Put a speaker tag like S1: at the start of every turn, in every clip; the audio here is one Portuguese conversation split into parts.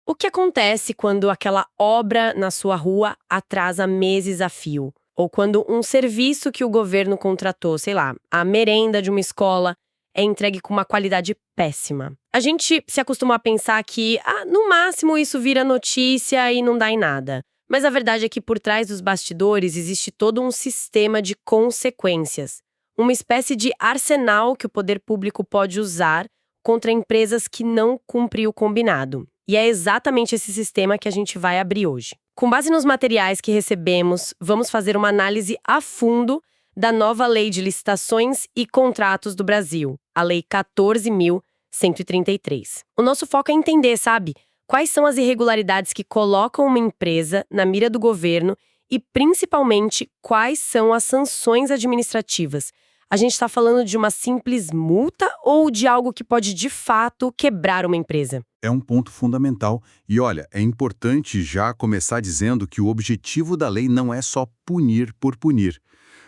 S1: O que acontece quando aquela obra na sua rua atrasa meses a fio? Ou quando um serviço que o governo contratou, sei lá, a merenda de uma escola, é entregue com uma qualidade péssima? A gente se acostuma a pensar que, no máximo isso vira notícia e não dá em nada. Mas a verdade é que por trás dos bastidores existe todo um sistema de consequências. Uma espécie de arsenal que o poder público pode usar contra empresas que não cumprem o combinado. E é exatamente esse sistema que a gente vai abrir hoje. Com base nos materiais que recebemos, vamos fazer uma análise a fundo da nova Lei de Licitações e Contratos do Brasil, a Lei 14.133. O nosso foco é entender, sabe, quais são as irregularidades que colocam uma empresa na mira do governo e, principalmente, quais são as sanções administrativas. A gente está falando de uma simples multa ou de algo que pode, de fato, quebrar uma empresa?
S2: É um ponto fundamental. E olha, é importante já começar dizendo que o objetivo da lei não é só punir por punir.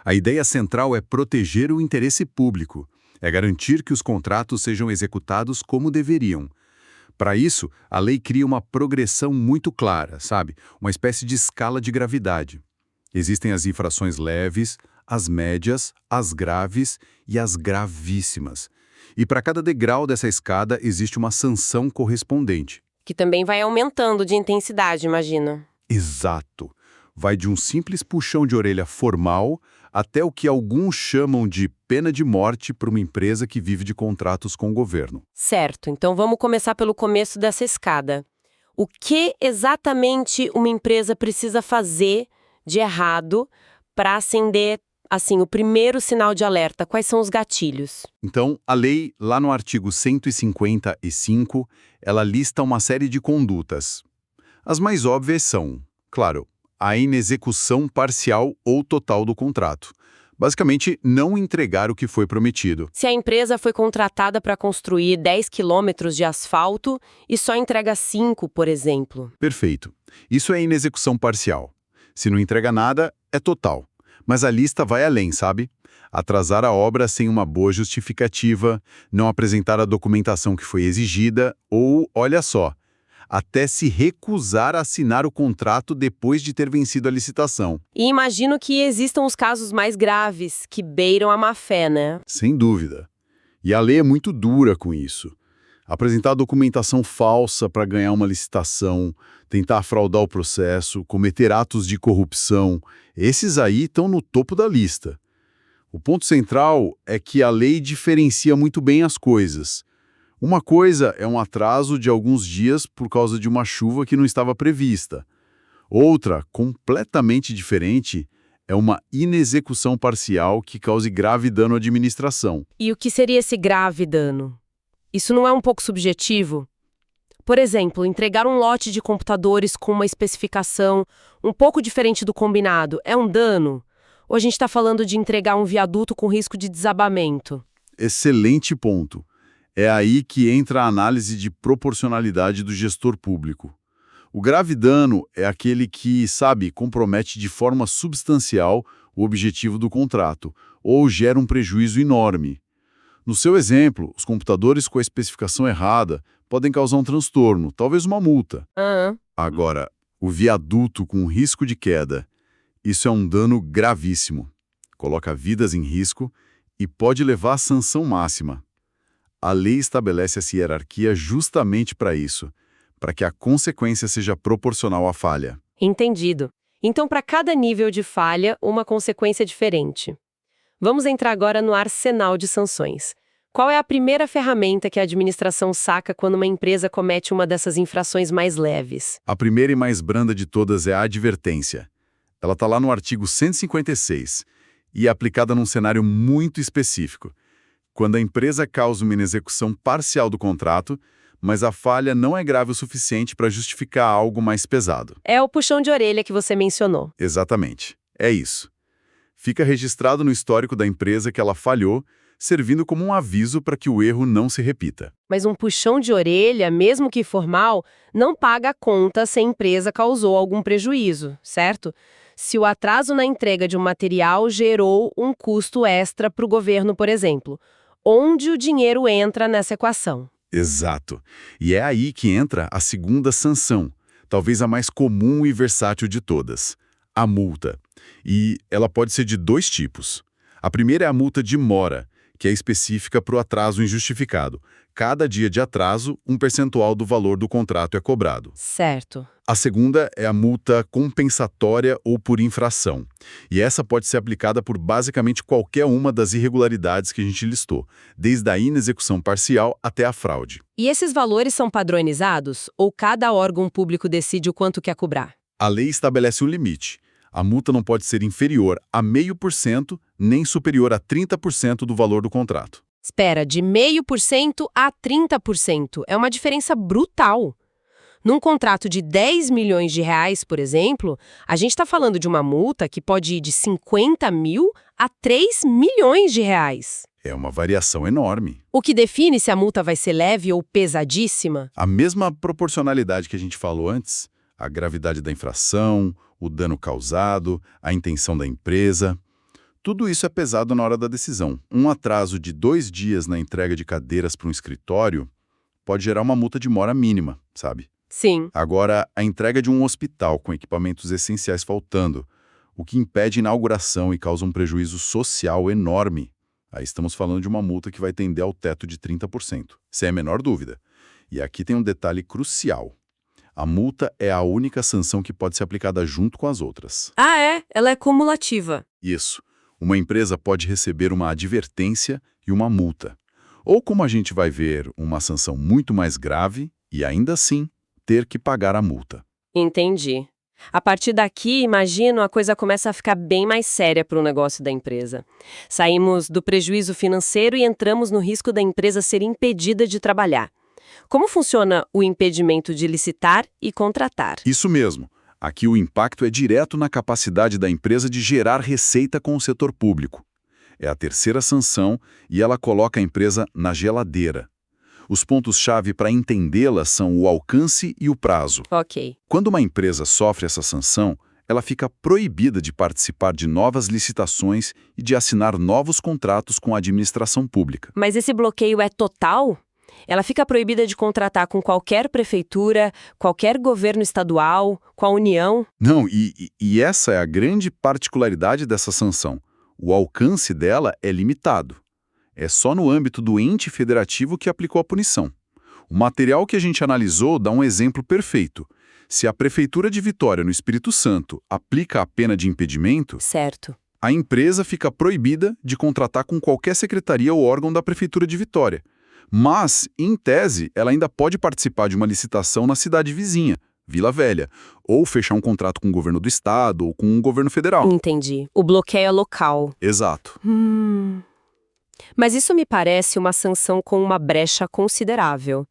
S2: A ideia central é proteger o interesse público, é garantir que os contratos sejam executados como deveriam. Para isso, a lei cria uma progressão muito clara, sabe? Uma espécie de escala de gravidade. Existem as infrações leves, as médias, as graves e as gravíssimas. E para cada degrau dessa escada existe uma sanção correspondente.
S1: Que também vai aumentando de intensidade, imagino.
S2: Exato. Vai de um simples puxão de orelha formal até o que alguns chamam de pena de morte para uma empresa que vive de contratos com o governo.
S1: Certo, então vamos começar pelo começo dessa escada. O que exatamente uma empresa precisa fazer de errado para acender, assim, o primeiro sinal de alerta? Quais são os gatilhos?
S2: Então, a lei, lá no artigo 155, ela lista uma série de condutas. As mais óbvias são, claro, a inexecução parcial ou total do contrato. Basicamente, não entregar o que foi prometido.
S1: Se a empresa foi contratada para construir 10 quilômetros de asfalto e só entrega 5, por exemplo.
S2: Perfeito. Isso é inexecução parcial. Se não entrega nada, é total. Mas a lista vai além, sabe? Atrasar a obra sem uma boa justificativa, não apresentar a documentação que foi exigida ou, olha só, até se recusar a assinar o contrato depois de ter vencido a licitação.
S1: E imagino que existam os casos mais graves, que beiram a má-fé, né?
S2: Sem dúvida. E a lei é muito dura com isso. Apresentar documentação falsa para ganhar uma licitação, tentar fraudar o processo, cometer atos de corrupção, esses aí estão no topo da lista. O ponto central é que a lei diferencia muito bem as coisas. Uma coisa é um atraso de alguns dias por causa de uma chuva que não estava prevista. Outra, completamente diferente, é uma inexecução parcial que cause grave dano à administração.
S1: E o que seria esse grave dano? Isso não é um pouco subjetivo? Por exemplo, entregar um lote de computadores com uma especificação um pouco diferente do combinado é um dano? Ou a gente está falando de entregar um viaduto com risco de desabamento?
S2: Excelente ponto. É aí que entra a análise de proporcionalidade do gestor público. O grave dano é aquele que, sabe, compromete de forma substancial o objetivo do contrato, ou gera um prejuízo enorme. No seu exemplo, os computadores com a especificação errada podem causar um transtorno, talvez uma multa. Agora, o viaduto com risco de queda, isso é um dano gravíssimo. Coloca vidas em risco e pode levar à sanção máxima. A lei estabelece essa hierarquia justamente para isso, para que a consequência seja proporcional à falha.
S1: Entendido. Então, para cada nível de falha, uma consequência diferente. Vamos entrar agora no arsenal de sanções. Qual é a primeira ferramenta que a administração saca quando uma empresa comete uma dessas infrações mais leves?
S2: A primeira e mais branda de todas é a advertência. Ela está lá no artigo 156 e é aplicada num cenário muito específico. Quando a empresa causa uma inexecução parcial do contrato, mas a falha não é grave o suficiente para justificar algo mais pesado.
S1: É o puxão de orelha que você mencionou.
S2: Exatamente. É isso. Fica registrado no histórico da empresa que ela falhou, servindo como um aviso para que o erro não se repita.
S1: Mas um puxão de orelha, mesmo que formal, não paga a conta se a empresa causou algum prejuízo, certo? Se o atraso na entrega de um material gerou um custo extra para o governo, por exemplo. Onde o dinheiro entra nessa equação?
S2: Exato. E é aí que entra a segunda sanção, talvez a mais comum e versátil de todas, a multa. E ela pode ser de dois tipos. A primeira é a multa de mora, que é específica para o atraso injustificado. Cada dia de atraso, um percentual do valor do contrato é cobrado.
S1: Certo.
S2: A segunda é a multa compensatória ou por infração. E essa pode ser aplicada por basicamente qualquer uma das irregularidades que a gente listou, desde a inexecução parcial até a fraude.
S1: E esses valores são padronizados ou cada órgão público decide o quanto quer cobrar?
S2: A lei estabelece um limite. A multa não pode ser inferior a 0,5% nem superior a 30% do valor do contrato.
S1: Espera, de 0,5% a 30%. É uma diferença brutal. Num contrato de 10 milhões de reais, por exemplo, a gente está falando de uma multa que pode ir de 50 mil a 3 milhões de reais.
S2: É uma variação enorme.
S1: O que define se a multa vai ser leve ou pesadíssima?
S2: A mesma proporcionalidade que a gente falou antes, a gravidade da infração, o dano causado, a intenção da empresa. Tudo isso é pesado na hora da decisão. Um atraso de 2 dias na entrega de cadeiras para um escritório pode gerar uma multa de mora mínima, sabe?
S1: Sim.
S2: Agora, a entrega de um hospital com equipamentos essenciais faltando, o que impede a inauguração e causa um prejuízo social enorme. Aí estamos falando de uma multa que vai tender ao teto de 30%, sem a menor dúvida. E aqui tem um detalhe crucial. A multa é a única sanção que pode ser aplicada junto com as outras.
S1: Ah, é? Ela é cumulativa.
S2: Isso. Uma empresa pode receber uma advertência e uma multa. Ou, como a gente vai ver, uma sanção muito mais grave e, ainda assim, ter que pagar a multa.
S1: Entendi. A partir daqui, imagino, a coisa começa a ficar bem mais séria para o negócio da empresa. Saímos do prejuízo financeiro e entramos no risco da empresa ser impedida de trabalhar. Como funciona o impedimento de licitar e contratar?
S2: Isso mesmo. Aqui o impacto é direto na capacidade da empresa de gerar receita com o setor público. É a terceira sanção e ela coloca a empresa na geladeira. Os pontos-chave para entendê-la são o alcance e o prazo.
S1: Ok.
S2: Quando uma empresa sofre essa sanção, ela fica proibida de participar de novas licitações e de assinar novos contratos com a administração pública.
S1: Mas esse bloqueio é total? Ela fica proibida de contratar com qualquer prefeitura, qualquer governo estadual, com a União?
S2: Não, e essa é a grande particularidade dessa sanção. O alcance dela é limitado. É só no âmbito do ente federativo que aplicou a punição. O material que a gente analisou dá um exemplo perfeito. Se a Prefeitura de Vitória, no Espírito Santo, aplica a pena de impedimento,
S1: Certo.
S2: a empresa fica proibida de contratar com qualquer secretaria ou órgão da Prefeitura de Vitória. Mas, em tese, ela ainda pode participar de uma licitação na cidade vizinha, Vila Velha, ou fechar um contrato com o governo do estado ou com o governo federal.
S1: Entendi. O bloqueio é local.
S2: Exato.
S1: Mas isso me parece uma sanção com uma brecha considerável.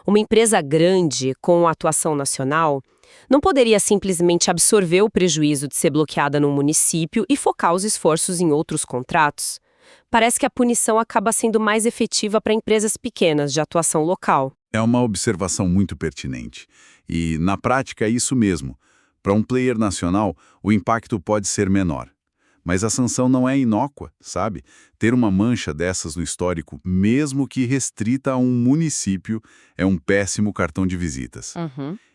S1: Uma empresa grande, com atuação nacional, não poderia simplesmente absorver o prejuízo de ser bloqueada num município e focar os esforços em outros contratos. Parece que a punição acaba sendo mais efetiva para empresas pequenas de atuação local.
S2: É uma observação muito pertinente. E, na prática, é isso mesmo. Para um player nacional, o impacto pode ser menor. Mas a sanção não é inócua, sabe? Ter uma mancha dessas no histórico, mesmo que restrita a um município, é um péssimo cartão de visitas.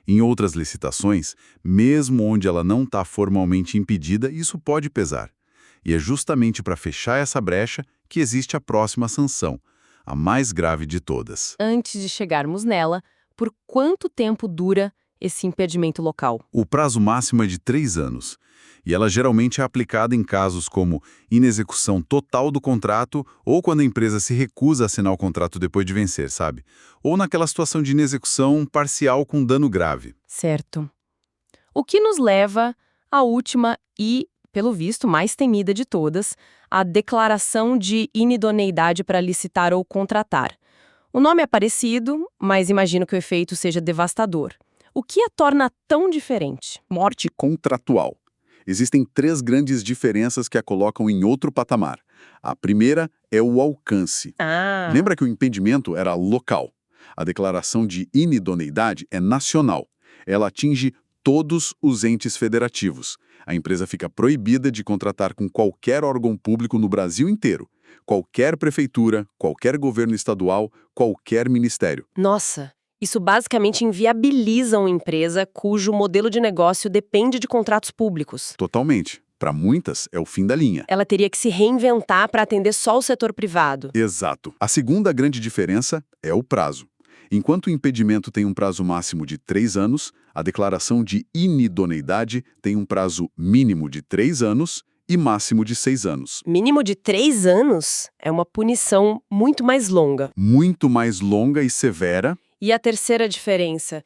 S2: Em outras licitações, mesmo onde ela não está formalmente impedida, isso pode pesar. E é justamente para fechar essa brecha que existe a próxima sanção, a mais grave de todas.
S1: Antes de chegarmos nela, por quanto tempo dura esse impedimento local?
S2: O prazo máximo é de 3 anos, e ela geralmente é aplicada em casos como inexecução total do contrato ou quando a empresa se recusa a assinar o contrato depois de vencer, sabe? Ou naquela situação de inexecução parcial com dano grave.
S1: Certo. O que nos leva à última e, pelo visto, mais temida de todas, a declaração de inidoneidade para licitar ou contratar. O nome é parecido, mas imagino que o efeito seja devastador. O que a torna tão diferente?
S2: Morte contratual. Existem 3 grandes diferenças que a colocam em outro patamar. A primeira é o alcance. Lembra que o impedimento era local. A declaração de inidoneidade é nacional. Ela atinge todos os entes federativos. A empresa fica proibida de contratar com qualquer órgão público no Brasil inteiro. Qualquer prefeitura, qualquer governo estadual, qualquer ministério.
S1: Nossa, isso basicamente inviabiliza uma empresa cujo modelo de negócio depende de contratos públicos.
S2: Totalmente. Para muitas, é o fim da linha.
S1: Ela teria que se reinventar para atender só o setor privado.
S2: Exato. A segunda grande diferença é o prazo. Enquanto o impedimento tem um prazo máximo de 3 anos, a declaração de inidoneidade tem um prazo mínimo de 3 anos e máximo de 6 anos.
S1: Mínimo de 3 anos é uma punição muito mais longa.
S2: Muito mais longa e severa.
S1: E a terceira diferença?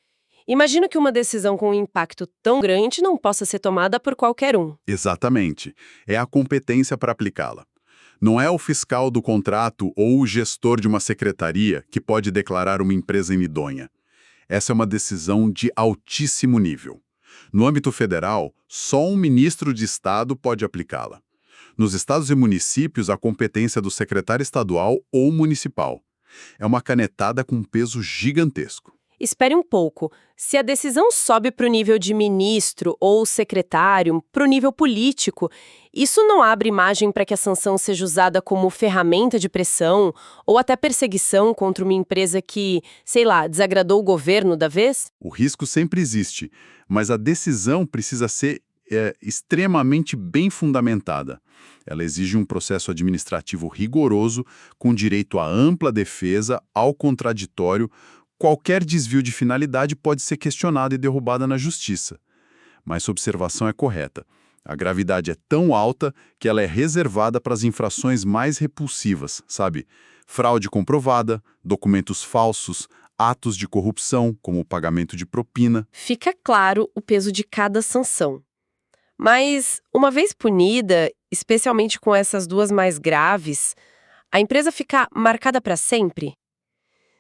S1: Imagino que uma decisão com um impacto tão grande não possa ser tomada por qualquer um.
S2: Exatamente. É a competência para aplicá-la. Não é o fiscal do contrato ou o gestor de uma secretaria que pode declarar uma empresa inidônea. Essa é uma decisão de altíssimo nível. No âmbito federal, só um ministro de Estado pode aplicá-la. Nos estados e municípios, a competência é do secretário estadual ou municipal. É uma canetada com peso gigantesco.
S1: Espere um pouco. Se a decisão sobe para o nível de ministro ou secretário, para o nível político, isso não abre margem para que a sanção seja usada como ferramenta de pressão ou até perseguição contra uma empresa que, sei lá, desagradou o governo da vez?
S2: O risco sempre existe, mas a decisão precisa ser extremamente bem fundamentada. Ela exige um processo administrativo rigoroso, com direito à ampla defesa, ao contraditório. Qualquer desvio de finalidade pode ser questionado e derrubado na justiça. Mas sua observação é correta. A gravidade é tão alta que ela é reservada para as infrações mais repulsivas, sabe? Fraude comprovada, documentos falsos, atos de corrupção, como o pagamento de propina.
S1: Fica claro o peso de cada sanção. Mas, uma vez punida, especialmente com essas duas mais graves, a empresa fica marcada para sempre?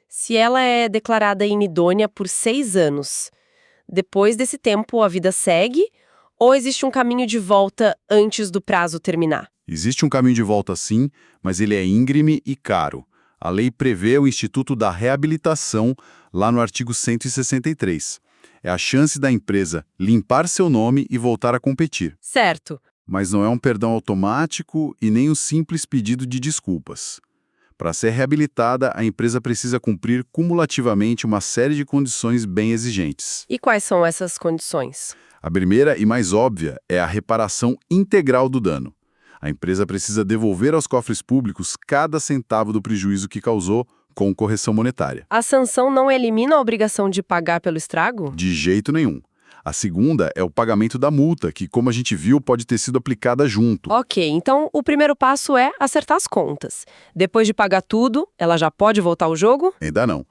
S1: Se ela é declarada inidônea por 6 anos, depois desse tempo a vida segue ou existe um caminho de volta antes do prazo terminar?
S2: Existe um caminho de volta sim, mas ele é íngreme e caro. A lei prevê o Instituto da Reabilitação lá no artigo 163. É a chance da empresa limpar seu nome e voltar a competir.
S1: Certo.
S2: Mas não é um perdão automático e nem um simples pedido de desculpas. Para ser reabilitada, a empresa precisa cumprir cumulativamente uma série de condições bem exigentes.
S1: E quais são essas condições?
S2: A primeira e mais óbvia é a reparação integral do dano. A empresa precisa devolver aos cofres públicos cada centavo do prejuízo que causou com correção monetária.
S1: A sanção não elimina a obrigação de pagar pelo estrago?
S2: De jeito nenhum. A segunda é o pagamento da multa, que, como a gente viu, pode ter sido aplicada junto.
S1: Ok, então o primeiro passo é acertar as contas. Depois de pagar tudo, ela já pode voltar ao jogo?
S2: Ainda não.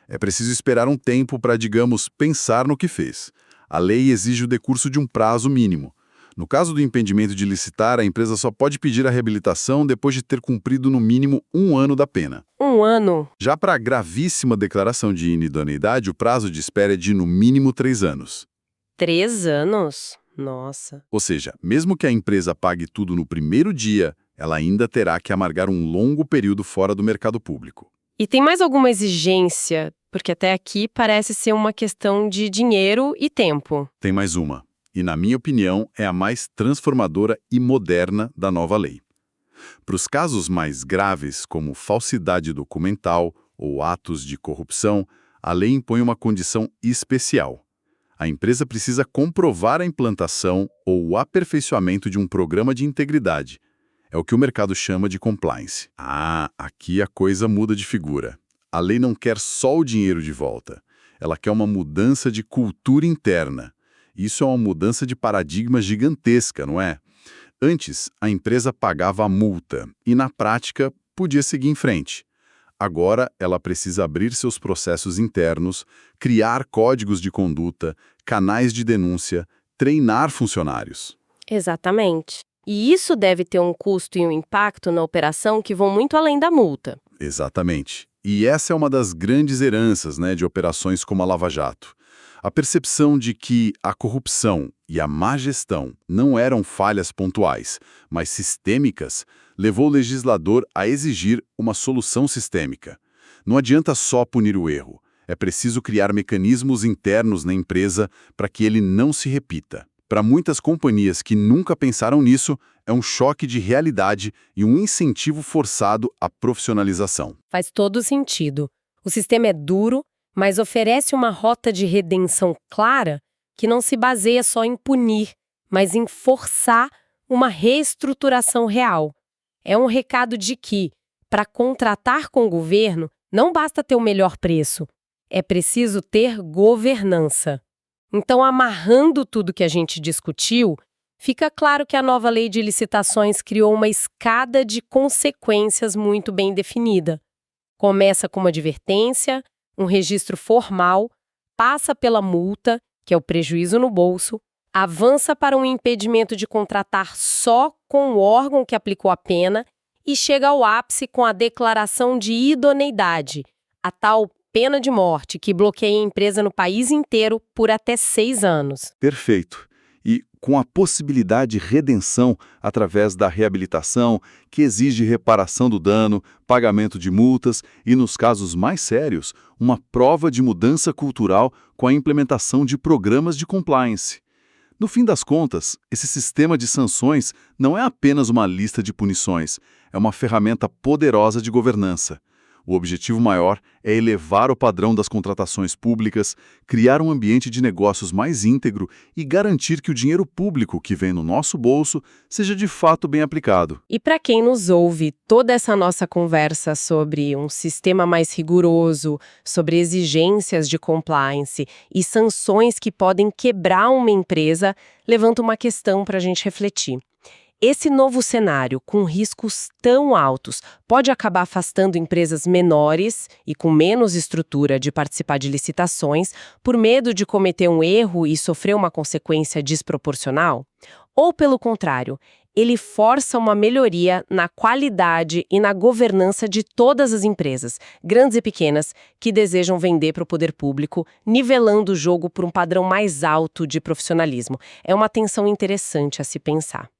S2: É preciso esperar um tempo para, digamos, pensar no que fez. A lei exige o decurso de um prazo mínimo. No caso do impedimento de licitar, a empresa só pode pedir a reabilitação depois de ter cumprido no mínimo 1 ano da pena.
S1: 1 ano?
S2: Já para a gravíssima declaração de inidoneidade, o prazo de espera é de no mínimo 3 anos.
S1: 3 anos? Nossa.
S2: Ou seja, mesmo que a empresa pague tudo no primeiro dia, ela ainda terá que amargar um longo período fora do mercado público.
S1: E tem mais alguma exigência? Porque até aqui parece ser uma questão de dinheiro e tempo.
S2: Tem mais uma, e na minha opinião é a mais transformadora e moderna da nova lei. Para os casos mais graves, como falsidade documental ou atos de corrupção, a lei impõe uma condição especial. A empresa precisa comprovar a implantação ou o aperfeiçoamento de um programa de integridade. É o que o mercado chama de compliance. Ah, aqui a coisa muda de figura. A lei não quer só o dinheiro de volta. Ela quer uma mudança de cultura interna. Isso é uma mudança de paradigma gigantesca, não é? Antes, a empresa pagava a multa e, na prática, podia seguir em frente. Agora, ela precisa abrir seus processos internos, criar códigos de conduta, canais de denúncia, treinar funcionários.
S1: Exatamente. E isso deve ter um custo e um impacto na operação que vão muito além da multa.
S2: Exatamente. E essa é uma das grandes heranças, de operações como a Lava Jato. A percepção de que a corrupção e a má gestão não eram falhas pontuais, mas sistêmicas, levou o legislador a exigir uma solução sistêmica. Não adianta só punir o erro. É preciso criar mecanismos internos na empresa para que ele não se repita. Para muitas companhias que nunca pensaram nisso, é um choque de realidade e um incentivo forçado à profissionalização.
S1: Faz todo sentido. O sistema é duro, mas oferece uma rota de redenção clara que não se baseia só em punir, mas em forçar uma reestruturação real. É um recado de que, para contratar com o governo, não basta ter o melhor preço, é preciso ter governança. Então, amarrando tudo que a gente discutiu, fica claro que a nova lei de licitações criou uma escada de consequências muito bem definida. Começa com uma advertência, um registro formal, passa pela multa, que é o prejuízo no bolso, avança para um impedimento de contratar só com o órgão que aplicou a pena e chega ao ápice com a declaração de idoneidade, a tal pena de morte que bloqueia a empresa no país inteiro por até 6 anos.
S3: Perfeito. E com a possibilidade de redenção através da reabilitação, que exige reparação do dano, pagamento de multas e, nos casos mais sérios, uma prova de mudança cultural com a implementação de programas de compliance. No fim das contas, esse sistema de sanções não é apenas uma lista de punições, é uma ferramenta poderosa de governança. O objetivo maior é elevar o padrão das contratações públicas, criar um ambiente de negócios mais íntegro e garantir que o dinheiro público que vem no nosso bolso seja de fato bem aplicado.
S1: E para quem nos ouve, toda essa nossa conversa sobre um sistema mais rigoroso, sobre exigências de compliance e sanções que podem quebrar uma empresa, levanta uma questão para a gente refletir. Esse novo cenário, com riscos tão altos, pode acabar afastando empresas menores e com menos estrutura de participar de licitações por medo de cometer um erro e sofrer uma consequência desproporcional? Ou, pelo contrário, ele força uma melhoria na qualidade e na governança de todas as empresas, grandes e pequenas, que desejam vender para o poder público, nivelando o jogo por um padrão mais alto de profissionalismo? É uma tensão interessante a se pensar.